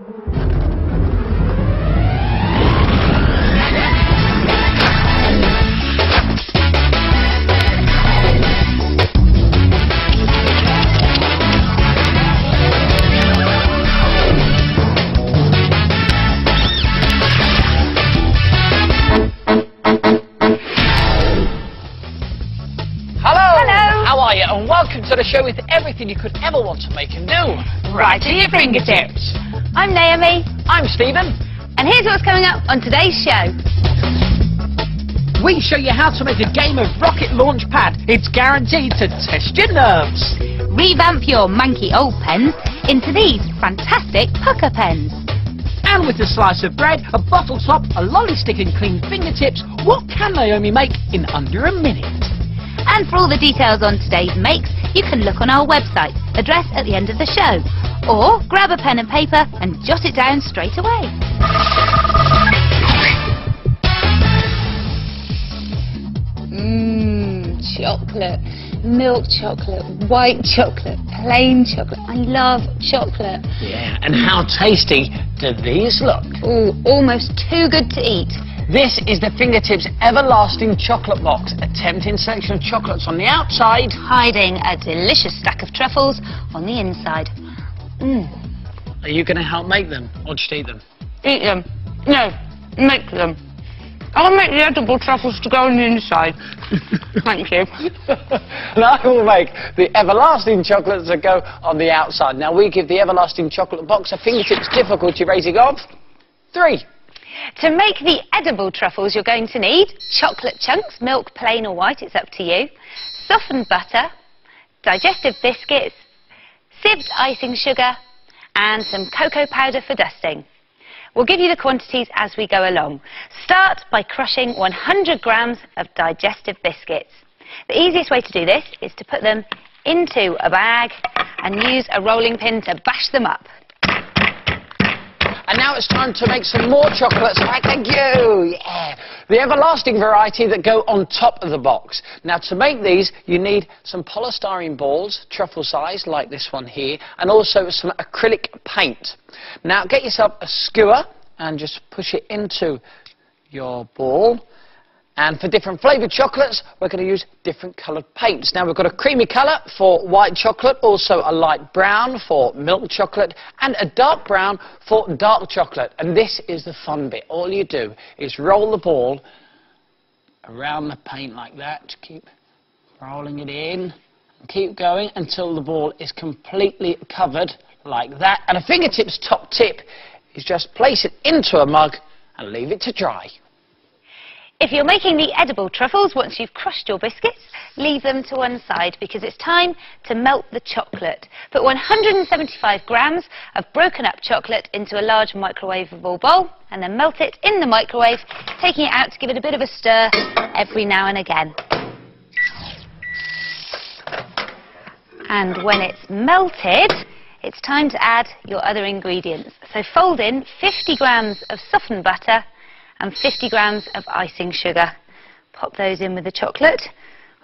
And welcome to the show with everything you could ever want to make and do. Right at your fingertips. I'm Naomi. I'm Stephen. And here's what's coming up on today's show. We show you how to make a game of rocket launch pad. It's guaranteed to test your nerves. Revamp your manky old pens into these fantastic Pukka pens. And with a slice of bread, a bottle top, a lolly stick and clean fingertips, what can Naomi make in under a minute? And for all the details on today's makes, you can look on our website, address at the end of the show. Or grab a pen and paper and jot it down straight away. Chocolate. Milk chocolate, white chocolate, plain chocolate. I love chocolate. Yeah, and how tasty do these look? Ooh, almost too good to eat. This is the Fingertips Everlasting Chocolate Box, a tempting selection of chocolates on the outside, hiding a delicious stack of truffles on the inside. Are you going to help make them, or just eat them? Eat them. No, make them. I'll make the edible truffles to go on the inside. Thank you. And I will make the everlasting chocolates that go on the outside. Now, we give the Everlasting Chocolate Box a Fingertips difficulty rating of 3. To make the edible truffles, you're going to need chocolate chunks, milk, plain or white, it's up to you, softened butter, digestive biscuits, sieved icing sugar, and some cocoa powder for dusting. We'll give you the quantities as we go along. Start by crushing 100 grams of digestive biscuits. The easiest way to do this is to put them into a bag and use a rolling pin to bash them up. And now it's time to make some more chocolates. Thank you. Yeah. The everlasting variety that go on top of the box. Now, to make these, you need some polystyrene balls, truffle size, like this one here, and also some acrylic paint. Now, get yourself a skewer and just push it into your ball. And for different flavoured chocolates, we're going to use different coloured paints. Now, we've got a creamy colour for white chocolate, also a light brown for milk chocolate, and a dark brown for dark chocolate. And this is the fun bit. All you do is roll the ball around the paint like that. Keep rolling it in. And keep going until the ball is completely covered like that. And a Fingertips top tip is just place it into a mug and leave it to dry. If you're making the edible truffles, once you've crushed your biscuits, leave them to one side because it's time to melt the chocolate. Put 175 grams of broken up chocolate into a large microwavable bowl and then melt it in the microwave, taking it out to give it a bit of a stir every now and again. And when it's melted, it's time to add your other ingredients. So fold in 50 grams of softened butter and 50 grams of icing sugar. Pop those in with the chocolate,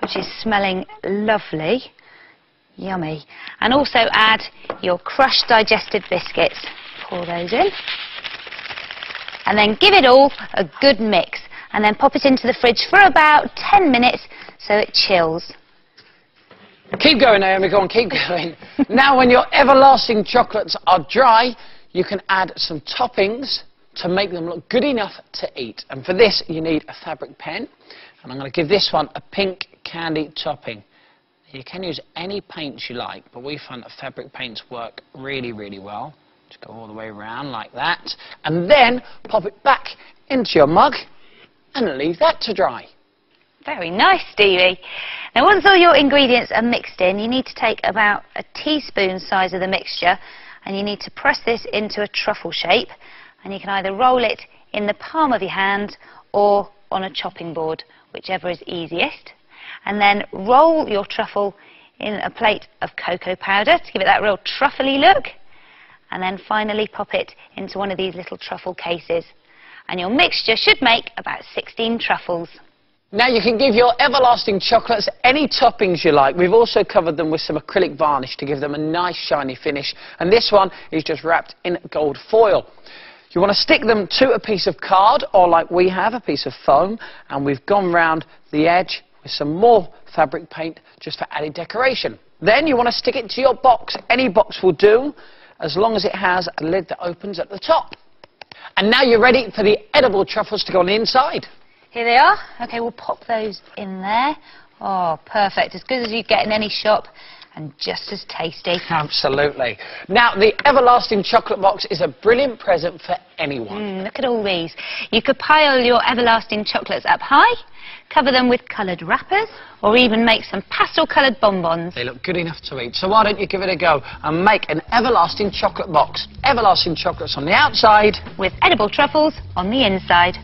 which is smelling lovely. Yummy. And also add your crushed digestive biscuits. Pour those in. And then give it all a good mix. And then pop it into the fridge for about 10 minutes so it chills. Keep going, Naomi, go on, keep going. Now, when your everlasting chocolates are dry, you can add some toppings to make them look good enough to eat. And for this, you need a fabric pen. And I'm going to give this one a pink candy topping. You can use any paints you like, but we find that fabric paints work really, really well. Just go all the way around like that. And then pop it back into your mug and leave that to dry. Very nice, Stevie. Now, once all your ingredients are mixed in, you need to take about a teaspoon size of the mixture and you need to press this into a truffle shape. And you can either roll it in the palm of your hand or on a chopping board, whichever is easiest. And then roll your truffle in a plate of cocoa powder to give it that real truffly look. And then finally pop it into one of these little truffle cases. And your mixture should make about 16 truffles. Now you can give your everlasting chocolates any toppings you like. We've also covered them with some acrylic varnish to give them a nice shiny finish. And this one is just wrapped in gold foil. You want to stick them to a piece of card, or like we have, a piece of foam. And we've gone round the edge with some more fabric paint just for added decoration. Then you want to stick it to your box. Any box will do, as long as it has a lid that opens at the top. And now you're ready for the edible truffles to go on the inside. Here they are. OK, we'll pop those in there. Oh, perfect. As good as you get in any shop, and just as tasty. Absolutely. Now, the everlasting chocolate box is a brilliant present for anyone. Look at all these. You could pile your everlasting chocolates up high, cover them with coloured wrappers, or even make some pastel-coloured bonbons. They look good enough to eat, so why don't you give it a go and make an everlasting chocolate box. Everlasting chocolates on the outside, with edible truffles on the inside.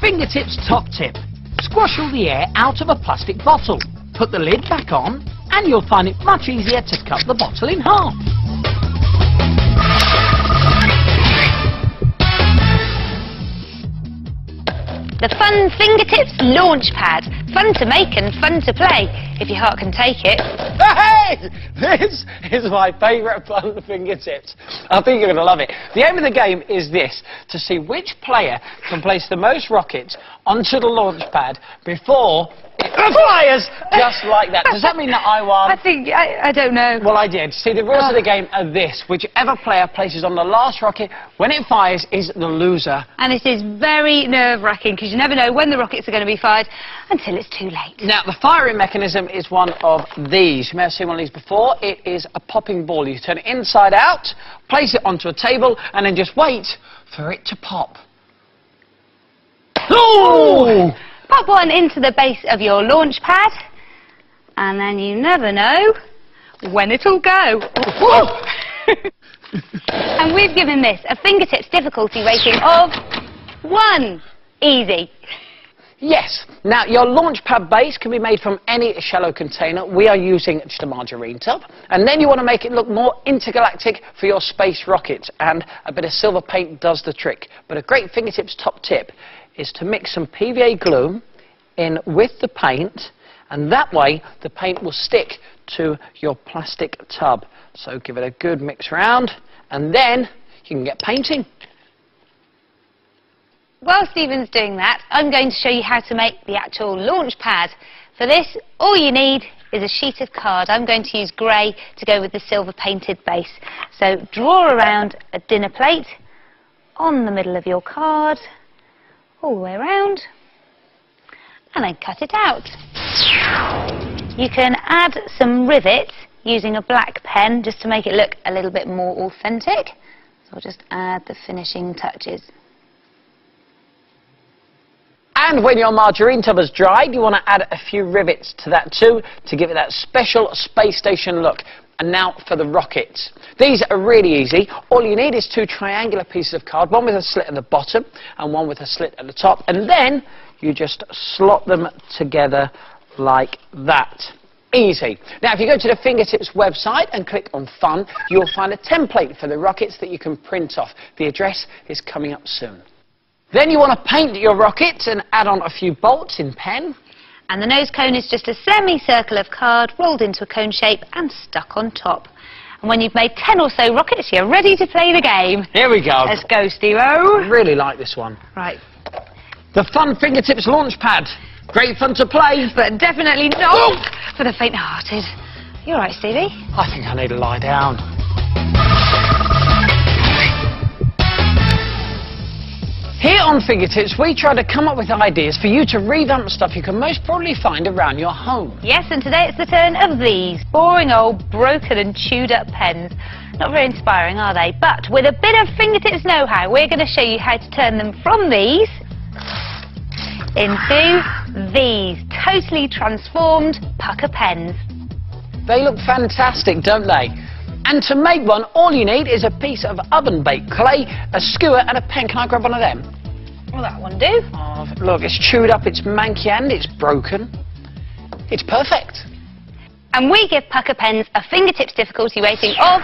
Fingertips top tip. Squash all the air out of a plastic bottle. Put the lid back on and you'll find it much easier to cut the bottle in half. The Fun Fingertips Launch Pad. Fun to make and fun to play, if your heart can take it. Hey! This is my favourite Fun Fingertips. I think you're going to love it. The aim of the game is this, to see which player can place the most rockets onto the launch pad before it fires just like that. Does that mean that I won? I don't know. Well, I did. See, the rules of the game are this. Whichever player places on the last rocket, when it fires, is the loser. And it is very nerve-wracking, because you never know when the rockets are going to be fired until it's too late. Now, the firing mechanism is one of these. You may have seen one of these before. It is a popping ball. You turn it inside out, place it onto a table, and then just wait for it to pop. Ooh! Pop one into the base of your launch pad, and then you never know when it'll go. And we've given this a fingertips difficulty rating of 1. Easy. Yes. Now, your launch pad base can be made from any shallow container. We are using just a margarine tub. And then you want to make it look more intergalactic for your space rockets. And a bit of silver paint does the trick. But a great fingertips top tip is to mix some PVA glue in with the paint, and that way the paint will stick to your plastic tub. So give it a good mix round, and then you can get painting. While Stephen's doing that, I'm going to show you how to make the actual launch pad. For this, all you need is a sheet of card. I'm going to use grey to go with the silver painted base. So draw around a dinner plate on the middle of your card, all the way around, and then cut it out. You can add some rivets using a black pen just to make it look a little bit more authentic. So I'll just add the finishing touches. And when your margarine tub has dried, you want to add a few rivets to that too, to give it that special space station look. And now for the rockets. These are really easy. All you need is 2 triangular pieces of card, one with a slit at the bottom and one with a slit at the top. And then you just slot them together like that. Easy. Now, if you go to the Fingertips website and click on Fun, you'll find a template for the rockets that you can print off. The address is coming up soon. Then you want to paint your rockets and add on a few bolts in pen. And the nose cone is just a semicircle of card rolled into a cone shape and stuck on top. And when you've made 10 or so rockets, you're ready to play the game. Here we go. Let's go, Steve-o. I really like this one. Right. The Fun Fingertips launch pad. Great fun to play. But definitely not for the faint-hearted. You all right, Stevie? I think I need to lie down. Here on Fingertips, we try to come up with ideas for you to revamp stuff you can most probably find around your home. Yes, and today it's the turn of these boring old broken and chewed up pens. Not very inspiring, are they? But with a bit of Fingertips know-how, we're going to show you how to turn them from these into these totally transformed Pukka pens. They look fantastic, don't they? And to make one, all you need is a piece of oven-baked clay, a skewer and a pen. Can I grab one of them? Will that one do? Oh, look, it's chewed up, it's manky and it's broken. It's perfect. And we give Pukka pens a Fingertips difficulty rating of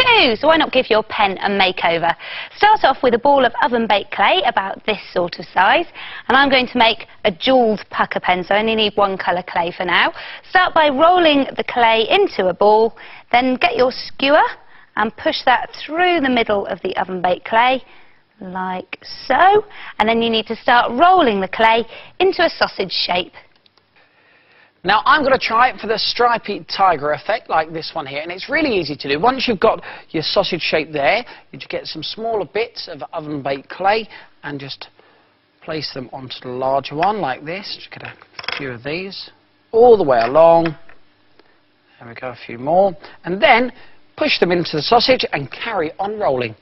too, so why not give your pen a makeover? Start off with a ball of oven-baked clay about this sort of size, and I'm going to make a jewelled Pukka pen, so I only need one colour clay for now. Start by rolling the clay into a ball, then get your skewer and push that through the middle of the oven-baked clay, like so, and then you need to start rolling the clay into a sausage shape. Now I'm going to try it for the stripy tiger effect, like this one here, and it's really easy to do. Once you've got your sausage shape there, you just get some smaller bits of oven-baked clay and just place them onto the larger one, like this. Just get a few of these all the way along. There we go, a few more. And then push them into the sausage and carry on rolling.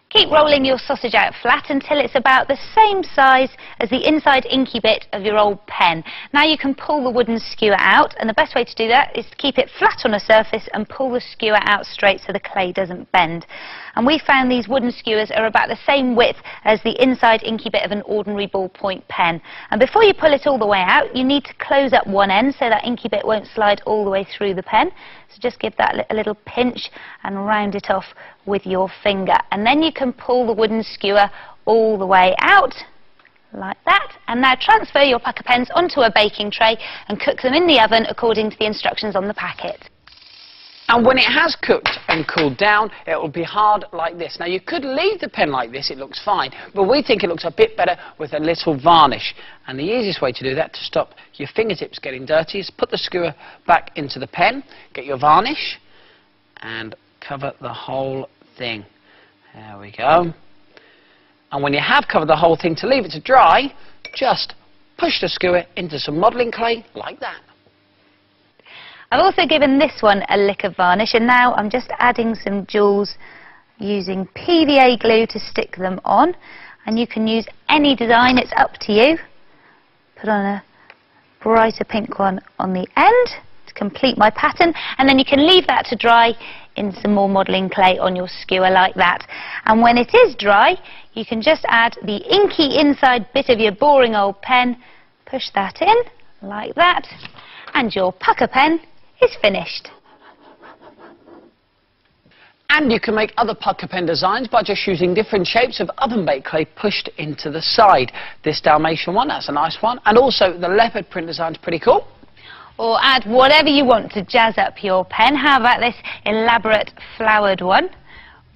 Keep rolling your sausage out flat until it's about the same size as the inside inky bit of your old pen. Now you can pull the wooden skewer out, and the best way to do that is to keep it flat on a surface and pull the skewer out straight so the clay doesn't bend. And we found these wooden skewers are about the same width as the inside inky bit of an ordinary ballpoint pen. And before you pull it all the way out, you need to close up one end so that inky bit won't slide all the way through the pen. So just give that a little pinch and round it off with your finger. And then you can pull the wooden skewer all the way out, like that. And now transfer your Pukka pens onto a baking tray and cook them in the oven according to the instructions on the packet. And when it has cooked and cooled down, it will be hard like this. Now you could leave the pen like this, it looks fine, but we think it looks a bit better with a little varnish. And the easiest way to do that, to stop your fingertips getting dirty, is put the skewer back into the pen, get your varnish, and cover the whole thing. There we go. And when you have covered the whole thing, to leave it to dry, just push the skewer into some modelling clay, like that. I've also given this one a lick of varnish, and now I'm just adding some jewels using PVA glue to stick them on. And you can use any design, it's up to you. Put on a brighter pink one on the end to complete my pattern, and then you can leave that to dry in some more modelling clay on your skewer, like that. And when it is dry, you can just add the inky inside bit of your boring old pen, push that in, like that, and your Pukka pen is finished. And you can make other Pukka pen designs by just using different shapes of oven-baked clay pushed into the side. This Dalmatian one, that's a nice one. And also the leopard print design's pretty cool. Or add whatever you want to jazz up your pen. How about this elaborate flowered one?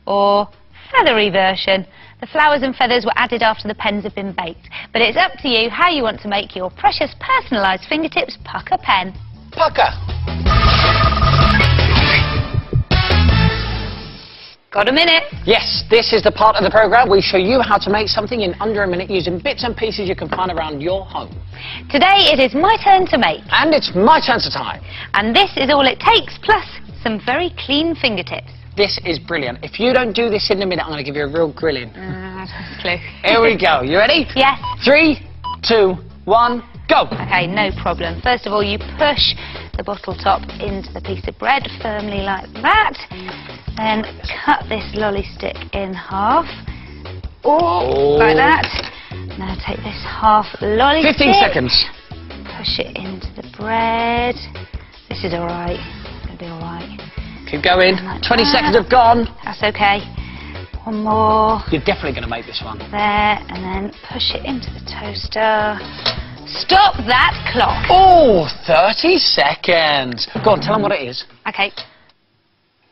Or feathery version. The flowers and feathers were added after the pens have been baked. But it's up to you how you want to make your precious personalised fingertips Pukka pen. Pukka! Got a minute? Yes, this is the part of the programme we show you how to make something in under a minute using bits and pieces you can find around your home. Today it is my turn to make. And it's my turn to time. And this is all it takes, plus some very clean fingertips. This is brilliant. If you don't do this in a minute, I'm going to give you a real grilling. Clue. Here we go. You ready? Yes. 3, 2, 1, go! Okay, no problem. First of all, you push the bottle top into the piece of bread firmly like that. Then cut this lolly stick in half. Oh, like that. Now take this half lolly 15 stick. seconds. Push it into the bread. This is alright. It's going to be alright. Keep going. Like 20 that. seconds have gone. That's okay. One more. You're definitely going to make this one. There, and then push it into the toaster. Stop that clock. Oh, 30 seconds. Go on, tell them what it is. Okay.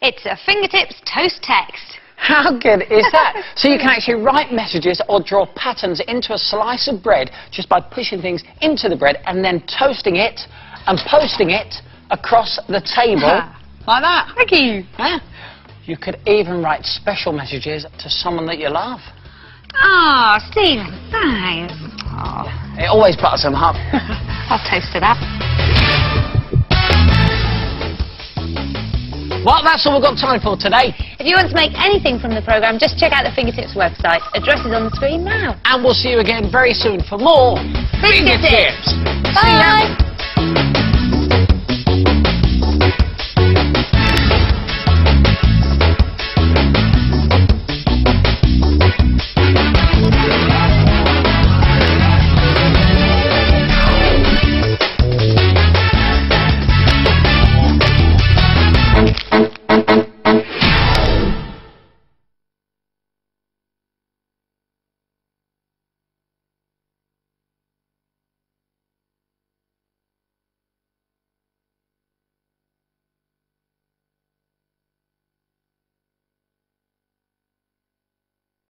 It's a fingertips toast text. How good is that? So you can actually write messages or draw patterns into a slice of bread just by pushing things into the bread and then toasting it and posting it across the table like that. Thank you. Yeah. You could even write special messages to someone that you love. Oh, Stephen, thanks. Oh. It always butters them up. I'll toast to that. Well, that's all we've got time for today. If you want to make anything from the programme, just check out the Fingertips website. Address is on the screen now. And we'll see you again very soon for more Fingertips. See ya. Bye.